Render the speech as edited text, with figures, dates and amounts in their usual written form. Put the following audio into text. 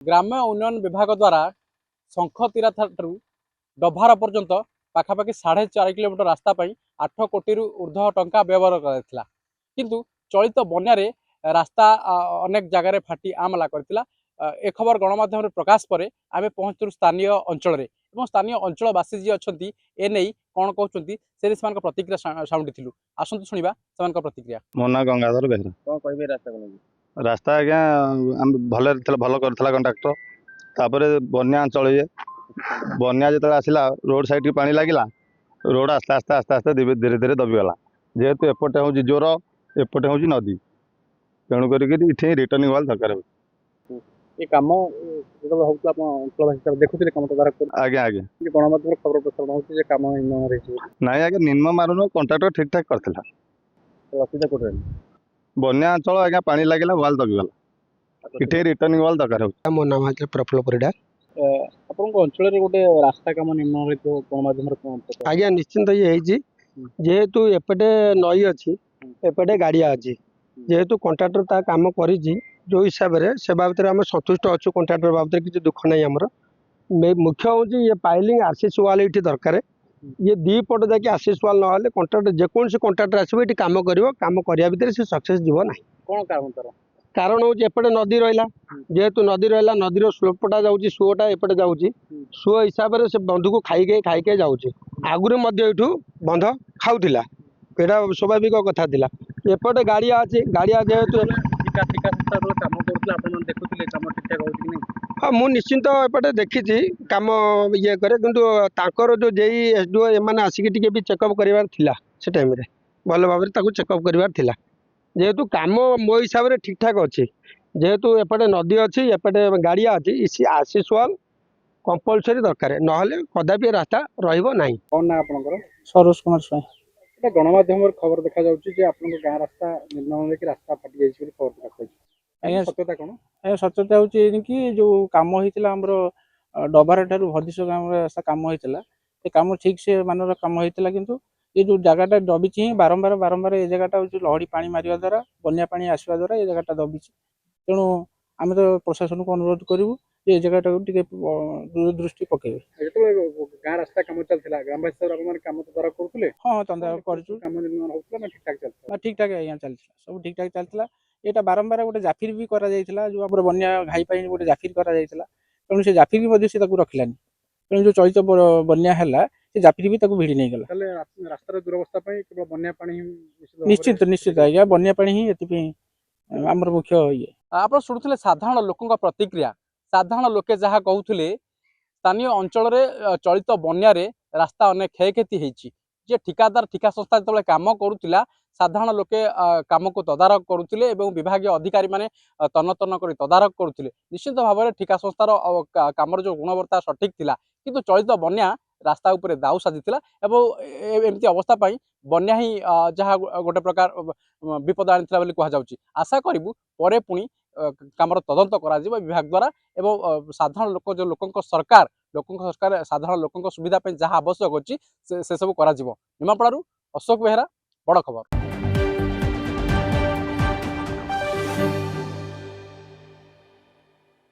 ग्राम्य उन्नयन विभाग द्वारा शंखतीरा ठारू डभार पर्यंत पाखापाखि 4.5 किलोमीटर रास्ता 8 कोटी ऊर्ध्व टंका व्यवहार करा किंतु चलित बन्यारे रास्ता अनेक जगार फाटी आमला करथिला। ए खबर गणमाध्यम प्रकाश पर आम पहुँचु स्थानीय अंचल स्थानीय अंचलवासी जी अच्छा एने कौन कहते से प्रतिक्रिया साउंडी आसतु शुणा से प्रतिक्रिया। मो ना गंगाधर बेहरा। कौन कहे रास्ता को रास्ता आज्ञा भल कर कंट्राक्टर तापर बन्या अंचल ये बन्या जो आसला रोड साइड की पानी लगिला रोड आस्ते आस्ते आस्ते आस्ते धीरे धीरे दबिगला जेहेतु एपटे हूँ जोर एपटे हूँ नदी तेणुक ये रिटर्निंग वाल दरकार हो कम देखुले कम तदारख आज्ञा आज्ञा गणमाध्यम खबर प्रसारण होती कम ना आज्ञा निम्न मारुन कंट्राक्टर ठीक ठाक करथिला असुविधा कौन बन्या अंचल आज्ञा पानी लगिला वाल दबिगला ये रिटर्निंग वाल दरकार हो। मो नाम है प्रफुल्ल परिडा। आपण अंचल गोटे रास्ता कम निम्न गणमाध्यम आज्ञा निश्चिंत ये जेहेतु एपटे नई अच्छी एपटे गाड़िया अच्छी जेहेतु कंट्राक्टर ता काम कर जो हिसाब से से बाबद आम सन्तुष्ट अच्छु कंट्राक्टर बाबद किसी दुख ना आमर मुख्य हूँ ये पाइलिंग आरसीएस वाल ये दरकार ये दी पट जाकि आरसीएस वाल ना कंट्राक्टर जेकोसी कंट्राक्टर आसो ये कम कर भितर से सक्सेस जीव ना कौन कारण तर कारण हूँ एपटे नदी रहा जेहेतु नदी रहा नदीर स्लोपटा जाऊँगी सुओटा एपटे जाऊँगी सुओ हिसाब से बंध को खाइके जाऊँगी आगुरी बंध खाऊला यहाँ स्वाभाविक कथा थिला एपटे गाड़िया अच्छी गाड़िया जेहेतु हाँ मुझे निश्चिंत एपटे देखी कम ये करे किंतु तांकर जो जेई एसडीओ एम आसिक भी चेकअप करार से टाइम भल भाव चेकअप करार जेहेतु काम मो हिसाब से ठीक ठाक अच्छी जेहेतु एपटे नदी अच्छी एपटे गाड़िया अच्छी आरसीएस वाल कंपलसरी दरकार ना कदापि रास्ता रहा कौन ना आपंकर सरोज कुमार स्वाई गणमाध्यम खबर देखा गाँ रास्ता निर्माण कि रास्ता फाटी जाइए खबर देखा सत्यता कौन सत्यता हूँ कि जो कम होता आमर डबार ठार भदिश गाँव रास्ता कम होता कम ठीक से मानर कम होता किंतु ये जो जगहटा दबिची बारंबार बारंबार ये जगहटा हूँ लहड़ी पानी मारिया द्वारा बन्या पानी आसवा द्वारा ये जगहटा दबिची तेणु आम तो प्रशासन को अनुरोध करूँ ये जगहटा दूरदृष्टि पकड़े गाँ रास्ता कम चलता ग्रामवासी कम तदारख करुले हाँ तदारख कर ठीक ठाक चलता ठीक ठाक आज्ञा चलता सब ठीक ठाक चलता यहाँ बारंबार गोटे जाफिर भी करा जो आम बन्या घाई गोटे जाफिर करा तेणु से जाफिर भी रखलानी तेणु जो चलित बन्या है से जाफिर भी भिड़ी नहीं गला रास्तार दुरवस्था केवल बन्या पानी निश्चित निश्चित आज्ञा बन्या पानी ही ये आमर मुख्य ये आप शुणुले साधारण लोकों प्रतिक्रिया साधारण लोके जहाँ कहते स्थानीय अंचल चलित बन्या रास्ता अनेक क्षयक्षति होती जे ठिकादार ठिका संस्था जो कम करुला साधारण लोके कम को तदारख करुले विभाग अधिकारी माने तन्न तन्न कर तदारख करुले निश्चित भाव में ठिका संस्थार कमर जो गुणवत्ता सठिक थिला किंतु चलित बन्या रास्ता उपरे दाऊ साजिला एमती अवस्था बन्या ही जहाँ गोटे प्रकार विपद आनी कहु आशा करूँ पर पुणी कमर तदंत करा विभाग द्वारा एवं साधारण लोक जो लोक सरकार साधारण लोक सुविधा जहाँ आवश्यक अच्छी से सब करा निमापड़ारू अशोक बेहरा बड़ खबर।